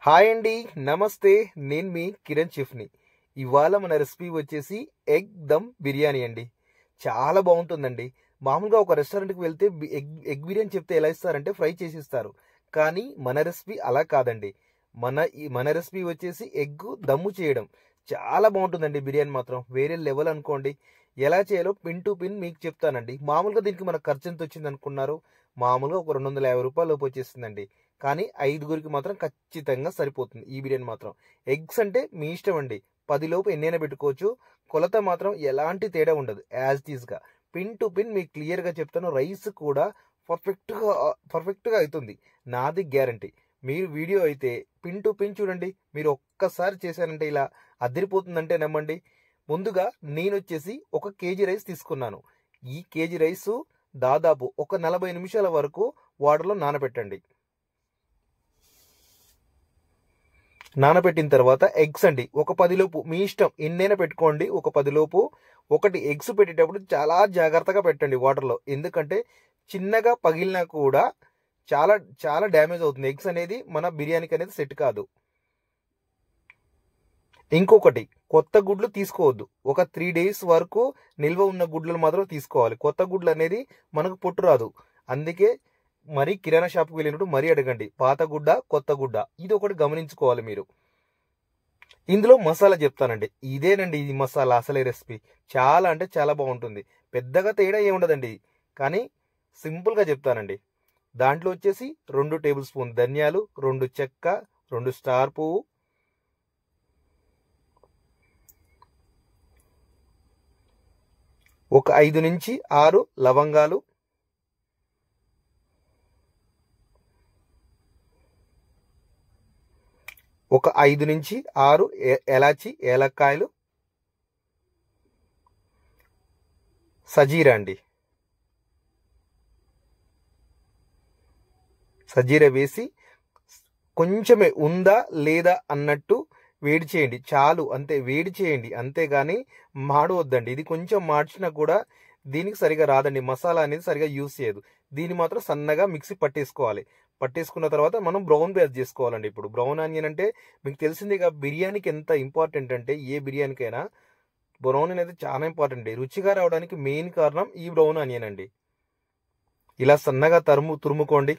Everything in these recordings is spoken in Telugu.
హాయ్ అండి, నమస్తే. నేను మీ కిరణ్ చెఫ్ని. ఇవాళ మన రెసిపీ వచ్చేసి ఎగ్ దమ్ బిర్యానీ అండి. చాలా బాగుంటుందండి. మామూలుగా ఒక రెస్టారెంట్కి వెళ్తే ఎగ్ బిర్యానీ చెప్తే ఎలా ఇస్తారంటే ఫ్రై చేసి ఇస్తారు. కానీ మన రెసిపీ అలా కాదండి. మన రెసిపీ వచ్చేసి ఎగ్ దమ్ము చేయడం. చాలా బాగుంటుందండి. బిర్యానీ మాత్రం వేరే లెవెల్ అనుకోండి. ఎలా చేయాలో పిన్ టు పిన్ మీకు చెప్తానండి. మామూలుగా దీనికి మన ఖర్చు ఎంత వచ్చింది అనుకున్నారు? మామూలుగా ఒక 250 రూపాయల లోపు వచ్చేసిందండి. కానీ 5గురికి మాత్రం ఖచ్చితంగా సరిపోతుంది ఈ బిర్యానీ మాత్రం. ఎగ్స్ అంటే మీ ఇష్టం అండి. 10 లోపు ఎన్నైనా పెట్టుకోవచ్చు. కొలత మాత్రం ఎలాంటి తేడా ఉండదు. యాజ్ ఇట్ ఈస్గా పిన్ టు పిన్ మీకు క్లియర్గా చెప్తాను. రైస్ కూడా పర్ఫెక్ట్గా అవుతుంది. నాది గ్యారంటీ. మీరు వీడియో అయితే పిన్ టు పిన్ చూడండి. మీరు ఒక్కసారి చేశారంటే ఇలా అదిరిపోతుందంటే నమ్మండి. ముందుగా నేను వచ్చేసి 1 కేజీ రైస్ తీసుకున్నాను. ఈ కేజీ రైసు దాదాపు ఒక 40 నిమిషాల వరకు వాటర్లో నానబెట్టండి. నానబెట్టిన తర్వాత ఎగ్స్ అండి ఒక 10 లోపు మీ ఇష్టం ఎన్నైనా పెట్టుకోండి. ఒక 10 లోపు ఒకటి ఎగ్స్ పెట్టేటప్పుడు చాలా జాగ్రత్తగా పెట్టండి వాటర్లో. ఎందుకంటే చిన్నగా పగిలినా కూడా చాలా చాలా డ్యామేజ్ అవుతుంది. ఎగ్స్ అనేది మన బిర్యానీకి అనేది సెట్ కాదు. ఇంకొకటి, కొత్త గుడ్లు తీసుకోవద్దు. ఒక 3 డేస్ వరకు నిల్వ ఉన్న గుడ్లను మాత్రం తీసుకోవాలి. కొత్త గుడ్లు అనేది మనకు పొట్టు రాదు. అందుకే మరి కిరాణా షాప్కి వెళ్ళినప్పుడు మరీ అడగండి, పాత గుడ్డ కొత్త గుడ్డ. ఇది ఒకటి గమనించుకోవాలి మీరు. ఇందులో మసాలా చెప్తానండి. ఇదేనండి ఈ మసాలా అసలే రెసిపీ. చాలా అంటే చాలా బాగుంటుంది. పెద్దగా తేడా ఏముండదండి, కానీ సింపుల్గా చెప్తానండి. దాంట్లో వచ్చేసి 2 టేబుల్ స్పూన్ ధనియాలు, 2 చెక్క, 2 స్టార్ పువ్వు, ఒక 5 నుంచి 6 లవంగాలు, ఒక 5 నుంచి 6 ఏలక్కాయలు, సజీరా అండి. సజీరా వేసి కొంచెమే ఉందా లేదా అన్నట్టు వేడి చేయండి. చాలు, అంతే. వేడి చేయండి, అంతేగాని మాడవద్దండి. ఇది కొంచెం మార్చినా కూడా దీనికి సరిగా రాదండి. మసాలా అనేది సరిగా యూజ్ చేయదు. దీన్ని మాత్రం సన్నగా మిక్సీ పట్టేసుకోవాలి. పట్టేసుకున్న తర్వాత మనం బ్రౌన్ పేస్ట్ చేసుకోవాలండి. ఇప్పుడు బ్రౌన్ ఆనియన్ అంటే మీకు తెలిసిందేగా, బిర్యానీకి ఎంత ఇంపార్టెంట్ అంటే ఏ బిర్యానీకైనా బ్రౌన్ అనేది చాలా ఇంపార్టెంట్. రుచిగా రావడానికి మెయిన్ కారణం ఈ బ్రౌన్ ఆనియన్ అండి. ఇలా సన్నగా తురుముకోండి.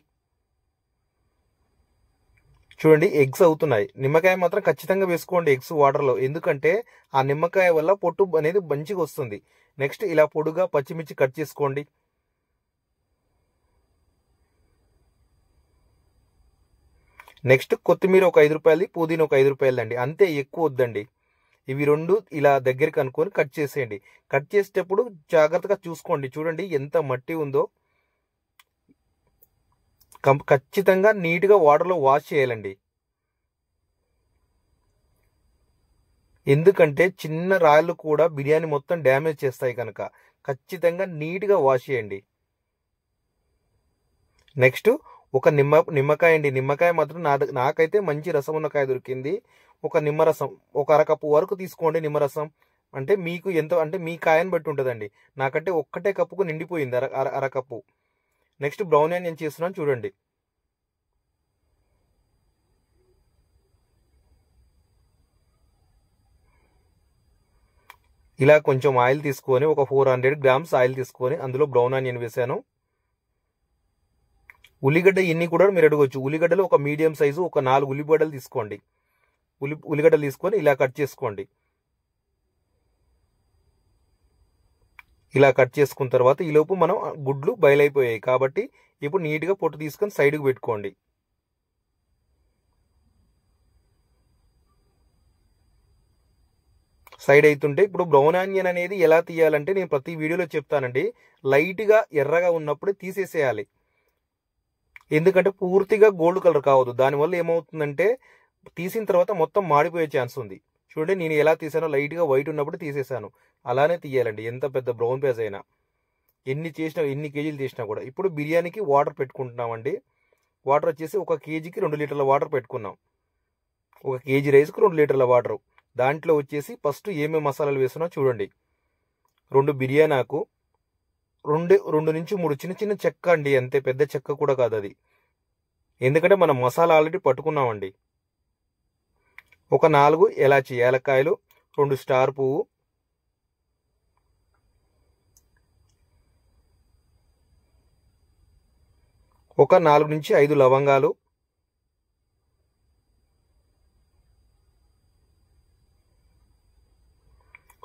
చూడండి, ఎగ్స్ అవుతున్నాయి. నిమ్మకాయ మాత్రం ఖచ్చితంగా వేసుకోండి ఎగ్స్ వాటర్లో. ఎందుకంటే ఆ నిమ్మకాయ వల్ల పొట్టు అనేది మంచిగా వస్తుంది. నెక్స్ట్ ఇలా పొడుగా పచ్చిమిర్చి కట్ చేసుకోండి. నెక్స్ట్ కొత్తిమీర ఒక 5 రూపాయలు, పుదీనా ఒక 5 రూపాయలు అండి. అంతే, ఎక్కువ వద్దండి. ఇవి 2 ఇలా దగ్గరికి అనుకొని కట్ చేసేయండి. కట్ చేసేటప్పుడు జాగ్రత్తగా చూసుకోండి. చూడండి ఎంత మట్టి ఉందో. ఖచ్చితంగా నీట్గా వాటర్లో వాష్ చేయాలండి. ఎందుకంటే చిన్న రాళ్ళు కూడా బిర్యానీ మొత్తం డ్యామేజ్ చేస్తాయి కనుక ఖచ్చితంగా నీట్గా వాష్ చేయండి. నెక్స్ట్ ఒక నిమ్మకాయ అండి. నిమ్మకాయ మాత్రం నాకైతే మంచి రసం ఉన్న కాయ దొరికింది. ఒక నిమ్మరసం ఒక అరకప్పు వరకు తీసుకోండి. నిమ్మరసం అంటే మీకు ఎంత అంటే మీ కాయని బట్టి ఉంటుందండి. నాకంటే ఒక్కటే కప్పుకు నిండిపోయింది, అరకప్పు. నెక్స్ట్ బ్రౌన్ ఆనియన్ చేస్తున్నాను చూడండి. ఇలా కొంచెం ఆయిల్ తీసుకొని ఒక 400 గ్రామ్స్ ఆయిల్ తీసుకొని అందులో బ్రౌన్ ఆనియన్ వేసాను. ఉల్లిగడ్డ ఇన్ని కూడా మీరు అడగవచ్చు. ఉల్లిగడ్డలు ఒక మీడియం సైజు ఒక 4 ఉల్లిగడ్డలు తీసుకోండి. ఉల్లిగడ్డలు తీసుకొని ఇలా కట్ చేసుకోండి. ఇలా కట్ చేసుకున్న తర్వాత ఈలోపు మనం గుడ్లు బయలైపోయాయి కాబట్టి ఇప్పుడు నీట్గా పొట్టు తీసుకొని సైడ్కి పెట్టుకోండి. సైడ్ అవుతుంటే ఇప్పుడు బ్రౌన్ ఆనియన్ అనేది ఎలా తీయాలంటే నేను ప్రతి వీడియోలో చెప్తానండి. లైట్గా ఎర్రగా ఉన్నప్పుడే తీసేసేయాలి. ఎందుకంటే పూర్తిగా గోల్డ్ కలర్ కావద్దు. దానివల్ల ఏమవుతుందంటే తీసిన తర్వాత మొత్తం మాడిపోయే ఛాన్స్ ఉంది. చూడండి నేను ఎలా తీసానో, లైట్గా వైట్ ఉన్నప్పుడు తీసేసాను. అలానే తీయాలండి ఎంత పెద్ద బ్రౌన్ పేజ్ అయినా. ఎన్ని కేజీలు చేసినా కూడా. ఇప్పుడు బిర్యానీకి వాటర్ పెట్టుకుంటున్నామండి. వాటర్ వచ్చేసి 1 కేజీకి 2 లీటర్ల వాటర్ పెట్టుకున్నాం. 1 కేజీ రైస్కి 2 లీటర్ల వాటర్. దాంట్లో వచ్చేసి ఫస్ట్ ఏమేమి మసాలాలు వేస్తున్నా చూడండి. 2 బిర్యానీ ఆకు, 2 నుంచి 3 చిన్న చిన్న చెక్క అండి. అంతే, పెద్ద చెక్క కూడా కాదు అది. ఎందుకంటే మనం మసాలా ఆల్రెడీ పట్టుకున్నామండి. ఒక 4 ఎలాచి ఏలక్కాయలు, 2 స్టార్ పువ్వు, ఒక 4 నుంచి 5 లవంగాలు,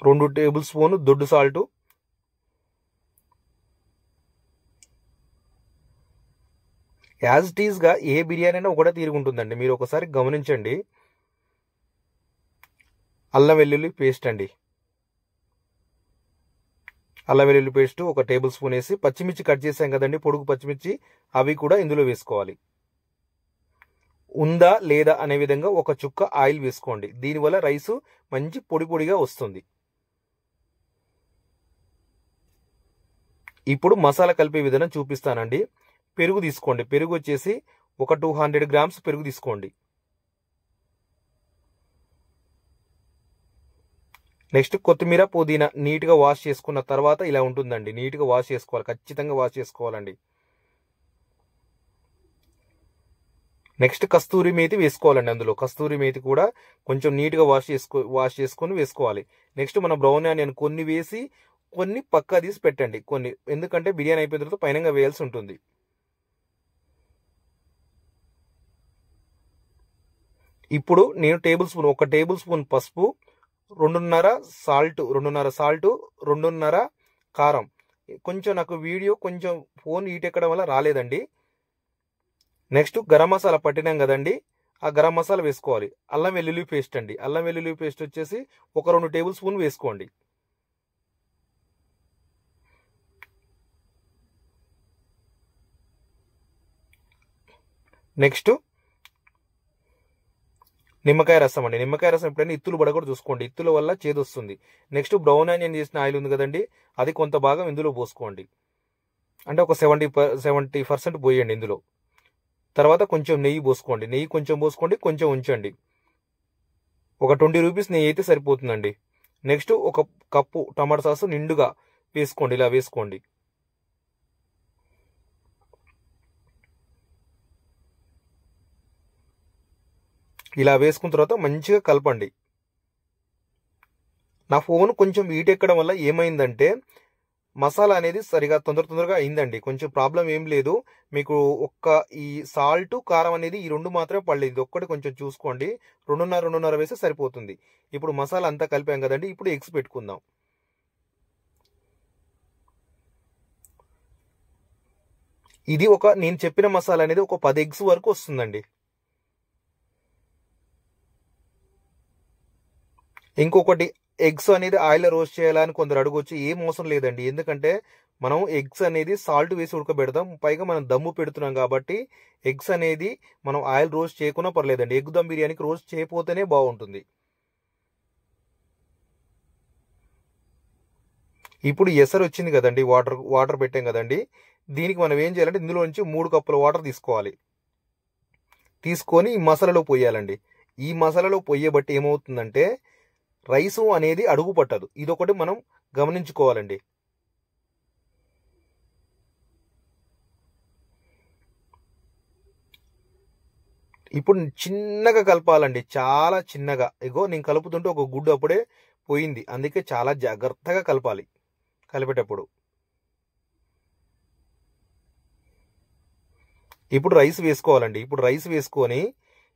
2 టేబుల్ స్పూన్ దొడ్డు సాల్ట్, యాజ్ ఇట్ ఈస్గా ఏ బిర్యానీ అయినా ఒకటే తీరుగుంటుందండి, మీరు ఒకసారి గమనించండి. అల్లం వెల్లుల్లి పేస్ట్ అండి, అల్లం వెల్లుల్లి పేస్ట్ ఒక టేబుల్ స్పూన్ వేసి, పచ్చిమిర్చి కట్ చేసాం కదండి పొడుగు పచ్చిమిర్చి, అవి కూడా ఇందులో వేసుకోవాలి. ఉందా లేదా అనే విధంగా ఒక చుక్క ఆయిల్ వేసుకోండి, దీనివల్ల రైస్ మంచి పొడి పొడిగా వస్తుంది. ఇప్పుడు మసాలా కలిపే విధానం చూపిస్తానండి. పెరుగు తీసుకోండి, పెరుగు వచ్చేసి ఒక 200 గ్రామ్స్ పెరుగు తీసుకోండి. నెక్స్ట్ కొత్తిమీర పుదీనా నీట్గా వాష్ చేసుకున్న తర్వాత ఇలా ఉంటుందండి, నీట్గా వాష్ చేసుకోవాలి, ఖచ్చితంగా వాష్ చేసుకోవాలండి. నెక్స్ట్ కస్తూరి మేతి వేసుకోవాలండి, అందులో కస్తూరి మేతి కూడా కొంచెం నీట్గా వాష్ చేసుకొని వేసుకోవాలి. నెక్స్ట్ మన బ్రౌన్ ఆనియన్ కొన్ని వేసి కొన్ని పక్కా తీసి పెట్టండి, కొన్ని, ఎందుకంటే బిర్యానీ అయిపోయిన తర్వాత పైనంగా వేయాల్సి ఉంటుంది. ఇప్పుడు నేను ఒక టేబుల్ స్పూన్ పసుపు, 2.5 సాల్ట్, 2.5 కారం. కొంచెం నాకు వీడియో కొంచెం ఫోన్ హీట్ ఎక్కడం వల్ల రాలేదండి. నెక్స్ట్ గరం మసాలా పట్టినాం కదండి, ఆ గరం మసాలా వేసుకోవాలి. అల్లం వెల్లుల్లి పేస్ట్ అండి, అల్లం వెల్లుల్లి పేస్ట్ వచ్చేసి ఒక 2 టేబుల్ స్పూన్ వేసుకోండి. నెక్స్ట్ నిమ్మకాయ రసం అండి, నిమ్మకాయ రసం ఎప్పుడైనా ఇత్తులు పడకూడదు చూసుకోండి, ఇత్తుల వల్ల చేదు వస్తుంది. నెక్స్ట్ బ్రౌన్ ఆనియన్ చేసిన ఆయిల్ ఉంది కదండి, అది కొంత భాగం ఇందులో పోసుకోండి, అంటే ఒక 70% పోయండి ఇందులో. తర్వాత కొంచెం నెయ్యి పోసుకోండి, నెయ్యి కొంచెం పోసుకోండి, కొంచెం ఉంచండి. ఒక 20 రూపీస్ నెయ్యి అయితే సరిపోతుందండి. నెక్స్ట్ ఒక కప్పు టమాటా సాసు నిండుగా వేసుకోండి, ఇలా వేసుకోండి. ఇలా వేసుకున్న తర్వాత మంచిగా కలపండి. నా ఫోన్ కొంచెం హీట్ ఎక్కడం వల్ల ఏమైందంటే మసాలా అనేది సరిగా తొందరగా అయిందండి, కొంచెం ప్రాబ్లం ఏం లేదు. మీకు ఈ సాల్ట్ కారం అనేది ఈ 2 మాత్రమే పడలేదు, ఒక్కటి కొంచెం చూసుకోండి. 2.5 వేస్తే సరిపోతుంది. ఇప్పుడు మసాలా అంతా కలిపాం కదండి, ఇప్పుడు ఎగ్స్ పెట్టుకుందాం. ఇది నేను చెప్పిన మసాలా అనేది ఒక 10 ఎగ్స్ వరకు వస్తుందండి. ఇంకొకటి, ఎగ్స్ అనేది ఆయిల్ రోస్ట్ చేయాలని కొందరు అడగొచ్చు, ఏం అవసరం లేదండి. ఎందుకంటే మనం ఎగ్స్ అనేది సాల్ట్ వేసి ఉడకబెడదాం, పైగా మనం దమ్ము పెడుతున్నాం కాబట్టి ఎగ్స్ అనేది మనం ఆయిల్ రోస్ట్ చేయకున్నా పర్లేదండి. ఎగ్ దమ్ బిర్యానీకి రోస్ట్ చేయకపోతేనే బాగుంటుంది. ఇప్పుడు ఎసరు వచ్చింది కదండి, వాటర్ పెట్టాం కదండి, దీనికి మనం ఏం చేయాలంటే ఇందులో నుంచి 3 కప్పుల వాటర్ తీసుకోవాలి. తీసుకొని ఈ మసాలాలో పోయాలండి. ఈ మసాలాలో పోయేబట్టి ఏమవుతుందంటే రైసు అనేది అడుగు పట్టదు, ఇదొకటి మనం గమనించుకోవాలండి. ఇప్పుడు చిన్నగా కలపాలండి, చాలా చిన్నగా. ఇగో నేను కలుపుతుంటే ఒక గుడ్డు అప్పుడే పోయింది, అందుకే చాలా జాగ్రత్తగా కలపాలి కలిపేటప్పుడు. ఇప్పుడు రైస్ వేసుకోవాలండి. ఇప్పుడు రైస్ వేసుకొని,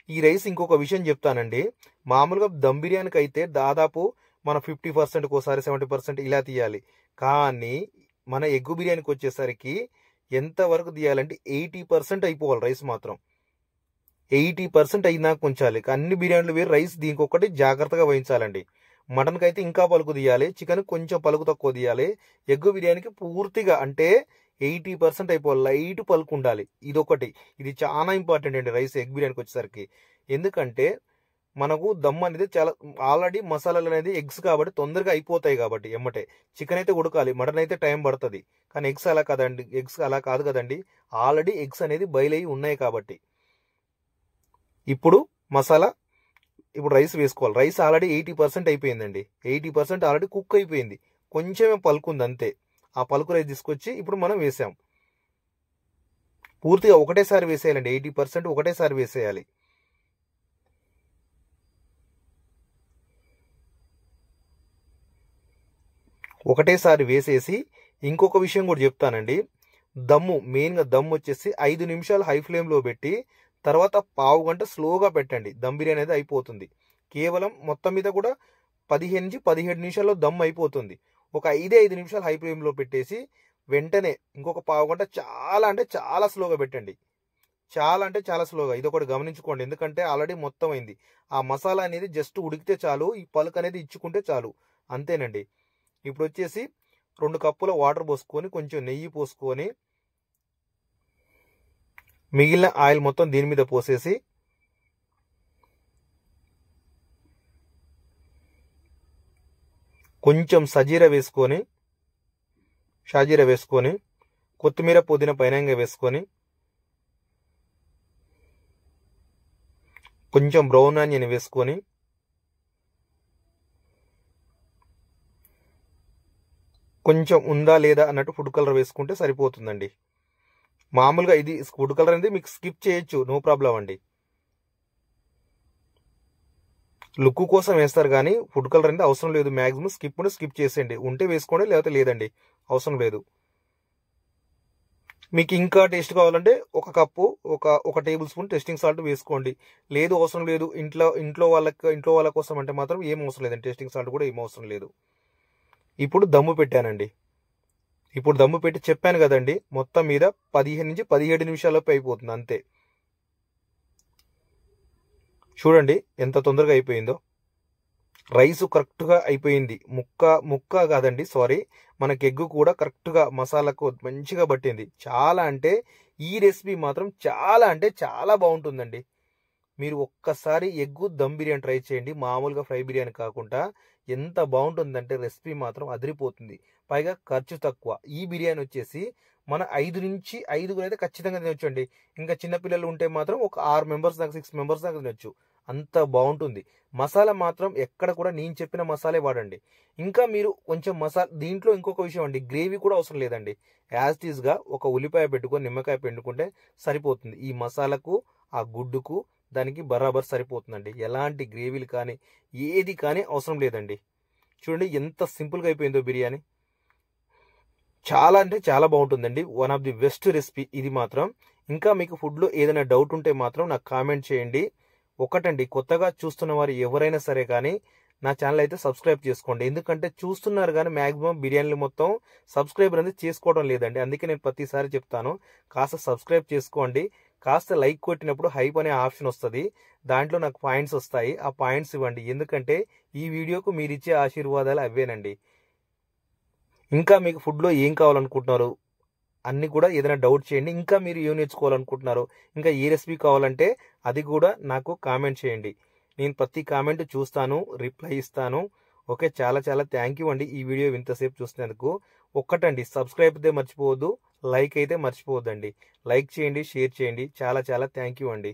ఈ రైస్ ఇంకొక విషయం చెప్తానండి, మామూలుగా దమ్ బిర్యానీకి అయితే దాదాపు మనం 50% ఒకసారి 70% ఇలా తీయాలి. కానీ మన ఎగ్ బిర్యానీకి వచ్చేసరికి ఎంతవరకు తీయాలంటే 80% అయిపోవాలి రైస్ మాత్రం. 80% అయినాక ఉంచాలి. అన్ని బిర్యానీలు వేరు, రైస్ దీనికి ఒకటి జాగ్రత్తగా వహించాలండి. మటన్కి అయితే ఇంకా పలుకు తీయాలి, చికెన్ కొంచెం పలుకు తక్కువ తీయాలి. ఎగ్ బిర్యానీకి పూర్తిగా అంటే 80% అయిపోవాలి, లైట్ పలుకు ఉండాలి. ఇది చాలా ఇంపార్టెంట్ అండి రైస్ ఎగ్ బిర్యానీకి వచ్చేసరికి. ఎందుకంటే మనకు దమ్ అనేది చాలా ఆల్రెడీ మసాలాలు అనేది ఎగ్స్ కాబట్టి తొందరగా అయిపోతాయి కాబట్టి ఎమ్మటే. చికెన్ అయితే ఉడకాలి, మటన్ అయితే టైం పడుతుంది. కానీ ఎగ్స్ అలా కాదు కదండి, ఆల్రెడీ ఎగ్స్ అనేది బాయిల్ అయ్యి ఉన్నాయి కాబట్టి. ఇప్పుడు రైస్ వేసుకోవాలి. రైస్ ఆల్రెడీ 80% అయిపోయిందండి, 80% ఆల్రెడీ కుక్ అయిపోయింది, కొంచెమే పలుకుంది అంతే. ఆ పలుకు రైస్ తీసుకొచ్చి ఇప్పుడు మనం వేసాం. పూర్తిగా ఒకటేసారి వేసేయాలండి, 80% ఒకటేసారి వేసేయాలి. ఒకటేసారి వేసేసి ఇంకొక విషయం కూడా చెప్తానండి. దమ్ము, మెయిన్గా దమ్ము వచ్చేసి 5 నిమిషాలు హై ఫ్లేమ్లో పెట్టి తర్వాత పావు గంట స్లోగా పెట్టండి. దమ్ బిర్యానీ అనేది అయిపోతుంది. కేవలం మొత్తం మీద కూడా 15 నుంచి 17 నిమిషాల్లో దమ్ అయిపోతుంది. ఒక 5 నిమిషాలు హై ఫ్లేమ్లో పెట్టేసి వెంటనే ఇంకొక పావు గంట చాలా అంటే చాలా స్లోగా పెట్టండి. చాలా అంటే చాలా స్లోగా. ఇది ఒకటి గమనించుకోండి, ఎందుకంటే ఆల్రెడీ మొత్తం అయింది. ఆ మసాలా అనేది జస్ట్ ఉడికితే చాలు, ఈ పలుకు అనేది ఇచ్చుకుంటే చాలు, అంతేనండి. ఇప్పుడు వచ్చేసి 2 కప్పుల వాటర్ పోసుకొని కొంచెం నెయ్యి పోసుకొని మిగిలిన ఆయిల్ మొత్తం దీని మీద పోసేసి కొంచెం షాజీరా వేసుకొని కొత్తిమీర పుదీనా పైనంగా వేసుకొని కొంచెం బ్రౌన్ ఆనియన్ వేసుకొని కొంచెం ఉందా లేదా అన్నట్టు ఫుడ్ కలర్ వేసుకుంటే సరిపోతుందండి. మామూలుగా ఇది ఫుడ్ కలర్ అనేది మీకు స్కిప్ చేయొచ్చు, నో ప్రాబ్లం అండి. లుక్ కోసం వేస్తారు కానీ ఫుడ్ కలర్ అనేది అవసరం లేదు. మ్యాక్సిమం స్కిప్ చేసేయండి. ఉంటే వేసుకోండి, లేకపోతే లేదండి, అవసరం లేదు. మీకు ఇంకా టేస్ట్ కావాలంటే ఒక కప్పు ఒక టేబుల్ స్పూన్ టేస్టింగ్ సాల్ట్ వేసుకోండి. లేదు అవసరం లేదు, ఇంట్లో వాళ్ళ కోసం అంటే మాత్రం ఏం అవసరం లేదండి, టేస్టింగ్ సాల్ట్ కూడా ఏం అవసరం లేదు. ఇప్పుడు దమ్ము పెట్టానండి. ఇప్పుడు దమ్ము పెట్టి చెప్పాను కదండి, మొత్తం మీద 15 నుంచి 17 నిమిషాలలోపు అయిపోతుంది అంతే. చూడండి ఎంత తొందరగా అయిపోయిందో. రైసు కరెక్ట్గా అయిపోయింది. ముక్క కాదండి, సారీ, మనకి ఎగ్గు కూడా కరెక్ట్గా మసాలాకు మంచిగా పట్టింది. చాలా అంటే ఈ రెసిపీ మాత్రం చాలా అంటే చాలా బాగుంటుందండి. మీరు ఒక్కసారి ఎగ్గు దమ్ బిర్యానీ ట్రై చేయండి, మామూలుగా ఫ్రై బిర్యానీ కాకుండా. ఎంత బాగుంటుందంటే రెసిపీ మాత్రం అదిరిపోతుంది. పైగా ఖర్చు తక్కువ. ఈ బిర్యానీ వచ్చేసి మన 5 నుంచి 5 అయితే ఖచ్చితంగా తినొచ్చండి. ఇంకా చిన్నపిల్లలు ఉంటే మాత్రం ఒక 6 మెంబర్స్ దాకా 6 మెంబర్స్ దాకా తినొచ్చు, అంత బాగుంటుంది. మసాలా మాత్రం ఎక్కడ కూడా నేను చెప్పిన మసాలే వాడండి. ఇంకా మీరు కొంచెం దీంట్లో ఇంకొక విషయం అండి, గ్రేవీ కూడా అవసరం లేదండి. యాజ్ ఇట్ ఈస్గా ఒక ఉల్లిపాయ పెట్టుకొని నిమ్మకాయ పిండుకుంటే సరిపోతుంది. ఈ మసాలాకు ఆ గుడ్డుకు దానికి బరాబర్ సరిపోతుందండి. ఎలాంటి గ్రేవీలు కానీ ఏది కానీ అవసరం లేదండి. చూడండి ఎంత సింపుల్గా అయిపోయిందో బిర్యానీ. చాలా అంటే చాలా బాగుంటుందండి. One of the best recipe ఇది మాత్రం. ఇంకా మీకు ఫుడ్లో ఏదైనా డౌట్ ఉంటే మాత్రం నాకు కామెంట్ చేయండి. ఒకటండి, కొత్తగా చూస్తున్న వారు ఎవరైనా సరే కానీ నా ఛానల్ అయితే సబ్స్క్రైబ్ చేసుకోండి. ఎందుకంటే చూస్తున్నారు కానీ మ్యాక్సిమం బిర్యానీలు మొత్తం సబ్స్క్రైబర్ అనేది చేసుకోవడం లేదండి. అందుకే నేను ప్రతిసారి చెప్తాను, కాస్త సబ్స్క్రైబ్ చేసుకోండి. కాస్త లైక్ కొట్టినప్పుడు హైప్ అనే ఆప్షన్ వస్తుంది, దాంట్లో నాకు పాయింట్స్ వస్తాయి. ఆ పాయింట్స్ ఇవ్వండి, ఎందుకంటే ఈ వీడియోకు మీరు ఇచ్చే ఆశీర్వాదాలు అవేనండి. ఇంకా మీకు ఫుడ్లో ఏం కావాలనుకుంటున్నారు అన్నీ కూడా ఏదైనా డౌట్ చేయండి. ఇంకా మీరు ఏం నేర్చుకోవాలనుకుంటున్నారు, ఇంకా ఏ రెసిపీ కావాలంటే అది కూడా నాకు కామెంట్ చేయండి. నేను ప్రతి కామెంట్ చూస్తాను, రిప్లై ఇస్తాను. ఓకే, చాలా చాలా థ్యాంక్ యూ అండి ఈ వీడియో ఇంతసేపు చూసినందుకు. ఒక్కటండి, సబ్స్క్రైబ్ అయితే మర్చిపోవద్దు, లైక్ అయితే మర్చిపోవద్దండి. లైక్ చేయండి, షేర్ చేయండి. చాలా చాలా థ్యాంక్ యూ అండి.